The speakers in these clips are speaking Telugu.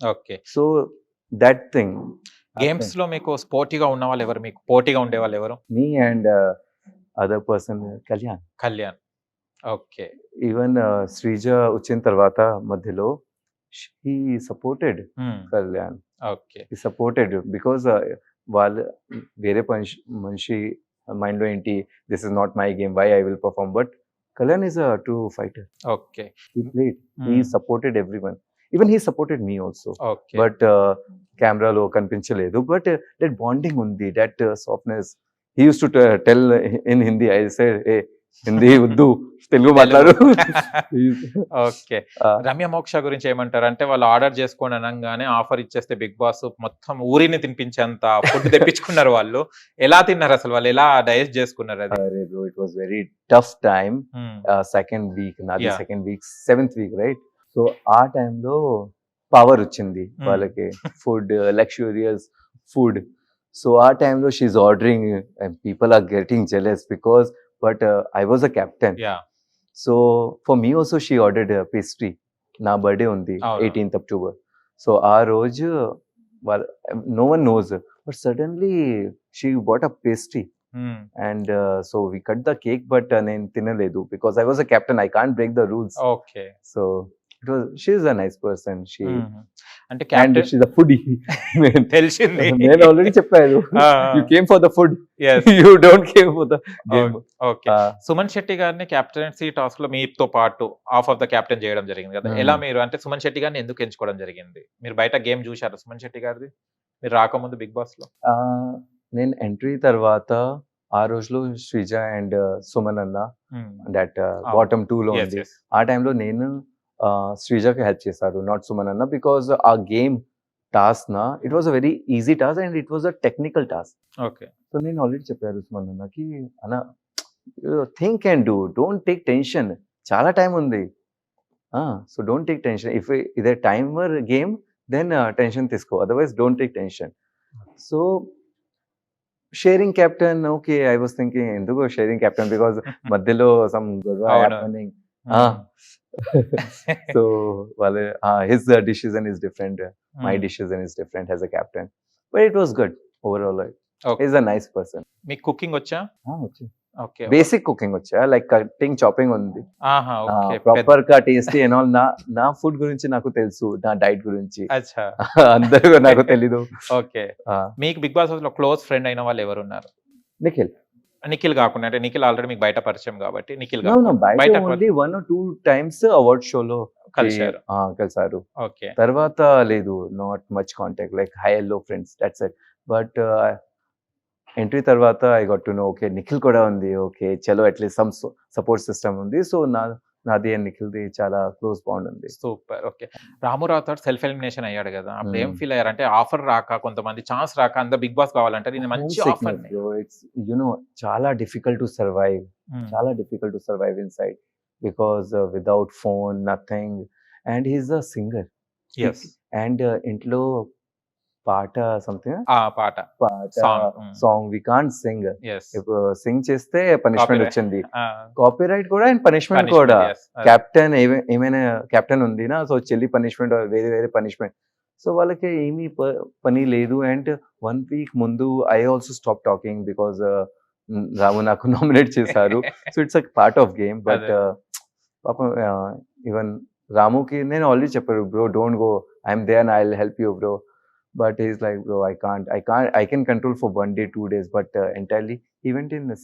Okay. So that thing games happened. లో మీకు స్పోర్టివ్‌గా ఉన్నవాళ్ళు ఎవరు? మీకు పోటీగా ఉండేవాళ్ళు ఎవరు? Me and other person Kalyan. Kalyan. Okay. Even Srija వచ్చిన తర్వాత మధ్యలో he supported hmm. Kalyan. Okay. He supported because వాళ్ళు వేరే మనిషి మైండ్‌లో ఏంటి, this is not my game, why I will perform, but Kalyan is a true fighter. Okay. He played. He హ్మ్. supported everyone. Even he supported me also. Okay. But కెమెరాలో కనిపించలేదు. But that bonding ఉంది, that softness. He used to tell in Hindi. I said, "Hey, Hindi వద్దు, తెలుగు మాట్లాడు." ఓకే. రమ్య మోక్ష గురించి ఏమంటారు? అంటే వాళ్ళు ఆర్డర్ చేసుకోండి అనంగానే ఆఫర్ ఇచ్చేస్తే బిగ్ బాస్ మొత్తం ఊరిని తినిపించేంత ఫుడ్ తెప్పించుకున్నారు వాళ్ళు. ఎలా తిన్నారు అసలు? వాళ్ళు ఎలా డైజెస్ట్ చేసుకున్నారు అది? అరే bro, it was very tough time. హ్మ్. సెకండ్ వీక్ నాది, Yeah. Second week, seventh week right. So ఆ టైంలో పవర్ వచ్చింది వాళ్ళకి, ఫుడ్, లగ్జూరియస్ ఫుడ్. సో ఆ టైంలో she ordering and people are getting jealous because, but I was a captain. Yeah. So for me also she ordered pastry. నా బర్త్డే ఉంది అవును. 18th October. సో ఆ రోజు no one knows, but suddenly she bought a pastry. Hmm. And so we cut the cake, but నేను తినలేదు because I was a captain. I can't break the rules. Okay. So it was, she's a nice person. She అంటే and captain she's a foodie. తెలిసింది. నేను ఆల్రెడీ చెప్పాను, you came for the food. Yes. You don't came for the game. Okay. Suman Shetty గారిని కెప్టెన్సీ టాస్క్ లో మీతో పాటు హాఫ్ ఆఫ్ ద కెప్టెన్ చేయడం జరిగింది కదా. ఎలా మీరు అంటే సుమన్ శెట్టి గారిని ఎందుకు ఎంచుకోవడం జరిగింది? మీరు బయట గేమ్ చూశారు సుమన్ శెట్టి గారిది మీరు రాకముందు బిగ్ బాస్ లో? నేను ఎంట్రీ తర్వాత ఆ రోజులో శ్రీజ అండ్ సుమన్ అన్న దట్ బాటమ్ 2 లో ఉంది. ఆ టైంలో నేను శ్రీజకి హెల్ప్ చేశారు, నాట్ సుమన్ అన్న, బికాస్ ఆ గేమ్ టాస్క్ నా it was a very easy task and it was a technical task. Okay. So నేను ఆల్రెడీ చెప్పారు సుమన్ అన్నకి, అన్న think and do, don't take tension, చాలా టైం ఉంది. So don't take tension, if ఇదే టైమర్ గేమ్ దెన్ టెన్షన్ తీసుకో, otherwise don't take tension. So sharing captain, okay, I was thinking ఎందుకు షేరింగ్ కెప్టెన్, బికాస్ మధ్యలో సమ్ గొడవ హ్యాపెనింగ్. సో వాళ్ళ his decision is different, my decision is different as a captain, but it was good overall. Is a nice person. మీకు కుకింగ్ వచ్చా? ఓకే. బేసిక్ కుకింగ్ వచ్చా, లైక్ కటింగ్, చాపింగ్ ఉంది. ఓకే. ప్రాపర్ గా టేస్టీ అండ్ ఆల్. నా ఫుడ్ గురించి నాకు తెలుసు, నా డైట్ గురించి. అచ్చా. అందరూ నాకు తెలీదు. ఓకే. మీకు బిగ్ బాస్ హౌస్ లో క్లోజ్ ఫ్రెండ్ అయిన వాళ్ళు ఎవరు ఉన్నారు? నిఖిల్. నిఖిల్ కాకుండా, అంటే నిఖిల్ ఆల్రెడీ మీకు బయట పరిచయం కాబట్టి నిఖిల్ బయట ఓన్లీ 1 or 2 times అవార్డ్ షోలో కలిశారు. కలిసారు. ఓకే. తర్వాత లేదు, not much contact, like high low friends, that's it. But entry తర్వాత I got to know, okay Nikhil కూడా ఉంది, ఓకే చలో అట్లీస్ట్ సమ్ సపోర్ట్ సిస్టమ్ ఉంది. సో నాది అండ్ నిఖిల్ది చాలా క్లోజ్ బాండ్ ఉంది. Super. Okay. Ramu Rathod self elimination అయ్యాడు కదా, అప్పుడు ఏం ఫీల్ అయ్యారు? అంటే ఆఫర్ రాక, కొంతమంది ఛాన్స్ రాక, అందరూ బిగ్ బాస్ కావాలంటే నేను మంచి ఆఫర్. ఇట్స్ చాలా డిఫికల్ట్ టు సర్వైవ్, చాలా difficult to survive inside, because without phone, nothing. And he's a singer. yes. And ఇంట్లో పాట సంథింగ్, పాట song we can't sing. Sing చేస్తే పనిష్మెంట్ వచ్చింది, కాపీరైట్ కూడా అండ్ పనిష్మెంట్ కూడా. కెప్టెన్ ఏమైనా కెప్టెన్ ఉంది నా, సో చెల్లి పనిష్మెంట్, వేరే వేరే పనిష్మెంట్. సో వాళ్ళకి ఏమీ పని లేదు. అండ్ 1 week ముందు I also stop talking because Ramu నాకు నామినేట్ చేశారు. So it's a part of game. But పాపం ఈవెన్ రాముకి నేను ఆల్రెడీ చెప్పారు, bro don't go, I'm there and I will help you bro. But he's like, bro, I can control for 1 day, 2 days, but entirely he went in the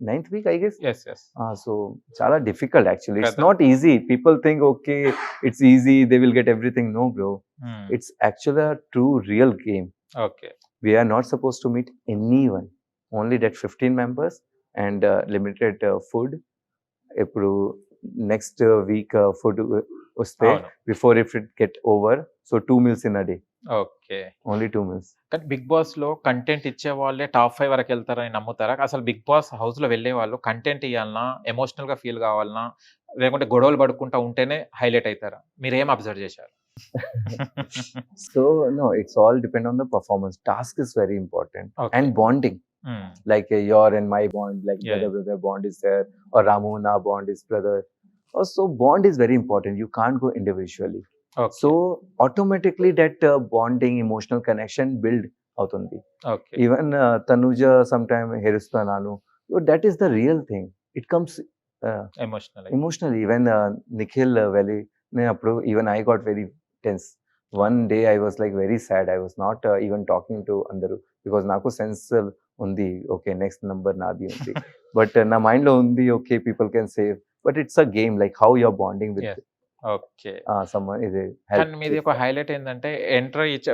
9th week, I guess. Yes. So chala difficult actually. It's not easy. People think, okay, it's easy, they will get everything. No, bro. It's actually a true real game. Okay. We are not supposed to meet anyone. Only that 15 members and limited food. Ippudu next week food వస్తే before if it get over, so 2 meals in a day. Okay. Only 2 meals. కానీ బిగ్ బాస్ లో కంటెంట్ ఇచ్చే వాళ్ళే టాప్ 5 వరకు వెళ్తారని నమ్ముతారా? అసలు బిగ్ బాస్ హౌస్ లో వెళ్ళే వాళ్ళు కంటెంట్ ఇవ్వాలన్నా, ఎమోషనల్ గా ఫీల్ కావాలన్నా, లేకుంటే గొడవలు పడుకుంటా ఉంటేనే హైలైట్ అవుతారా? మీరు ఏం అబ్జర్వ్ చేశారు? So no, it's all depend on the performance. Task is very important. And bonding. Like your and my bond, like brother bond is there, or Ramu na bond is brother. Also bond is very important. You can't go individually. Okay. So automatically that bonding emotional connection build అవుతుంది. Okay. Even Tanuja some time హెరుస్తున్నాను, that is the real thing. It comes emotional. Emotional. Even Nikhil వెలి, నేను అప్పుడు even I got very tense. One day I was like very sad. I was not even talking to అందరూ బికాస్ నాకు సెన్స్ ఉంది, ఓకే నెక్స్ట్ నంబర్ నాది ఉంది. బట్ నా మైండ్ లో ఉంది, okay people can save, but it's a game like how your bonding with okay. సమ్మన్. ఇది కానీ మీది ఒక హైలైట్ ఏంటంటే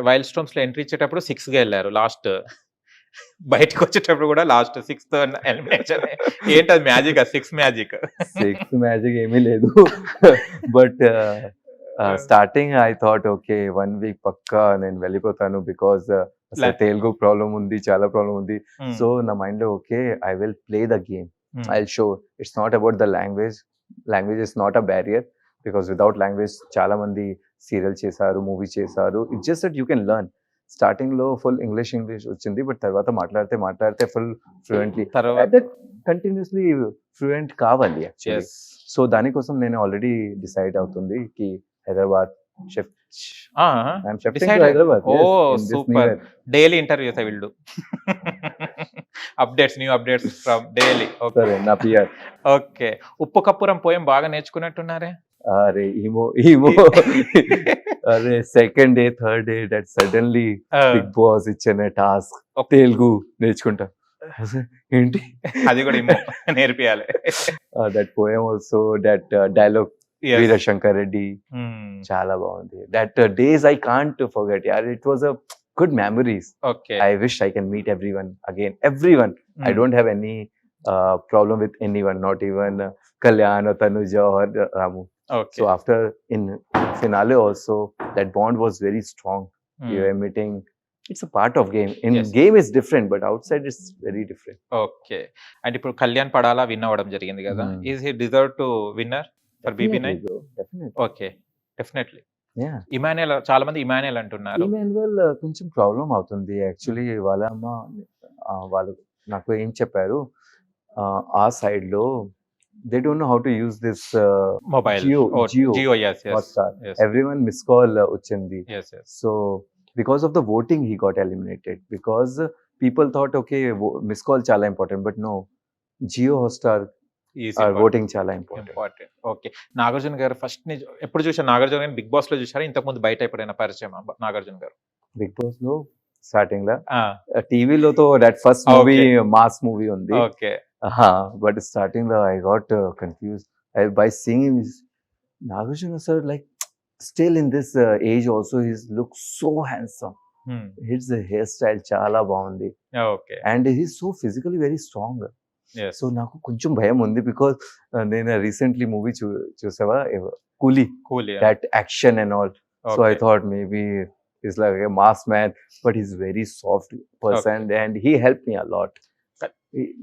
వైల్డ్ స్టోమ్స్ లో ఎంట్రీ ఇచ్చేటప్పుడు 6 గా వెళ్ళారు లాస్ట్. బయటకు వచ్చేటప్పుడు కూడా లాస్ట్ 6th ఎలిమినేషన్. ఏంటది మ్యాజిక్? 6 మ్యాజిక్. సిక్స్ మ్యాజిక్ ఏమీ లేదు. But starting I thought okay 1 week పక్కా నేను వెళ్ళిపోతాను బికాస్ తెలుగు ప్రాబ్లం ఉంది, చాలా ప్రాబ్లం ఉంది. సో నా మైండ్ లో okay I will play the game, I will show. It's not about the language. Language is not a barrier because without language చాలా మంది సీరియల్ చేశారు, మూవీ చేశారు. It's just that you can learn. Starting లో ఫుల్ ఇంగ్లీష్ వచ్చింది, బట్ తర్వాత మాట్లాడితే ఫుల్ ఫ్లూయెంట్లీ, కంటిన్యూస్లీ ఫ్లూయెంట్ కావాలి యాక్చువల్లీ. సో దానికోసం నేను ఆల్రెడీ డిసైడ్ అవుతుంది కి Hyderabad shift. I'm shifting to Hyderabad. Oh super. Daily interviews I will do. Updates, new updates from daily. సరే నా పిఆర్. ఓకే. ఉప్పు కప్పురం పోయం బాగా నేర్చుకున్నట్టున్నారే. అరే ఈమో అరే second day third day that suddenly big boss ఇచ్చిన టాస్క్ తెలుగు నేర్చుకుంటా. ఏంటి అది కూడా నేర్పియాలి. That poem also, that dialogue Veerashankar Reddy చాలా బాగుంది. That days I can't forget యార్. It was a good memories. Okay. I wish I can meet everyone again. Everyone. I don't have any problem with anyone, not even Kalyan or Tanuja or Ramu. Okay. So after in finale also, that bond was very strong. We were meeting. It's a part of game. In game is different, but outside it's very different. Okay. And ఇప్పుడు కళ్యాణ్ పడాలా విన్ అవ్వడం జరిగింది కదా. Is he deserve to winner for BB9? Definitely. Okay. Definitely. Yeah. Emmanuel, చాలా మంది ఇమాన్యుయల్ అంటున్నారు. ఇమాన్యుయల్ కొంచెం ప్రాబ్లం అవుతుంది యాక్చువల్లీ. వాళ్ళ అమ్మ వాళ్ళు నాకు ఏం చెప్పారు, ఆ సైడ్ లో they don't know how to use this mobile Jio. yes. Everyone miss call వచ్చింది. So because of the voting he got eliminated because people thought okay miss call చాలా important, but no, Jio Hotstar voting చాలా important. Okay. Nagarjuna garu first ఎప్పుడు చూసారు? నాగార్జున గారు బిగ్ బాస్ లో చూసారా? ఇంతకు ముందు బయట ఎప్పుడైనా పరిచయం నాగార్జున గారు? బిగ్ బాస్ లో స్టార్టింగ్ లో, టీవీలో తో that first movie mass movie ఉంది. ఓకే. బట్ స్టార్టింగ్ లో I got confuse by seeing Nagarjuna sir. Like still in this age also his look so handsome. His hair style చాలా బాగుంది. Okay. And he's so physically very strong. So నాకు కొంచెం భయం ఉంది బికాస్ నేను రీసెంట్లీ మూవీ చూసావా, కూలీ, that action and all. So I thought maybe he's like a mass man, but he's very soft person. Okay. And he helped me a lot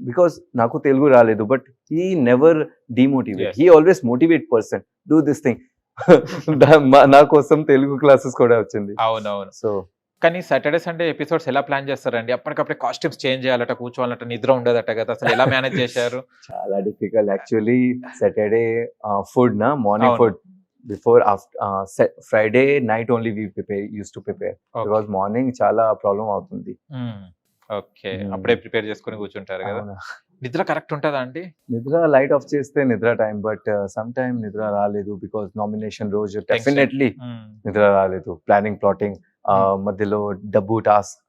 because naku Telugu raledu, but he never demotivate. Yes. He always motivate person, do this thing. నా కోసం తెలుగు క్లాసెస్ కూడా వచ్చింది. అవునవును. సో కానీ సాటర్డే సండే ఎపిసోడ్స్ ఎలా ప్లాన్ చేస్తారండి? అప్పటికప్పుడే కాస్ట్యూమ్స్ చేంజ్ చేయాలట, కూర్చోవాలట, నిద్ర ఉండదట కదా, అసలు ఎలా మేనేజ్ చేశారు? చాలా డిఫికల్ట్ యాక్చువల్లీ. సాటర్డే ఫుడ్ నా morning food before after Friday night only we used to prepare. Okay. Because morning చాలా ప్రాబ్లం అవుతుంది. ఓకే. అప్పుడే ప్రిపేర్ చేసుకొని కూర్చుంటారు కదా. నిద్ర కరెక్ట్ ఉంటుందా అండి? నిద్ర లైట్ ఆఫ్ చేస్తే నిద్ర టైం, బట్ సమ్ టైమ్ నిద్ర రాలేదు బికాస్ నామినేషన్ రోజు డెఫినెట్లీ నిద్ర రాలేదు. ప్లానింగ్ ప్లాటింగ్ మధ్యలో డబ్బు టాస్క్,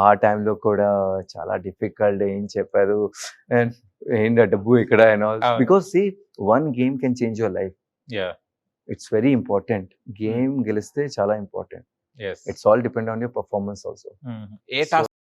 ఆ టైంలో కూడా చాలా డిఫికల్ట్. ఏం చెప్పారు అండ్ ఏంటి డబ్బు ఇక్కడ and all, because see one game can change your life. It's very important. Game geliste chala important. Yes. It's all depend on your performance also. A task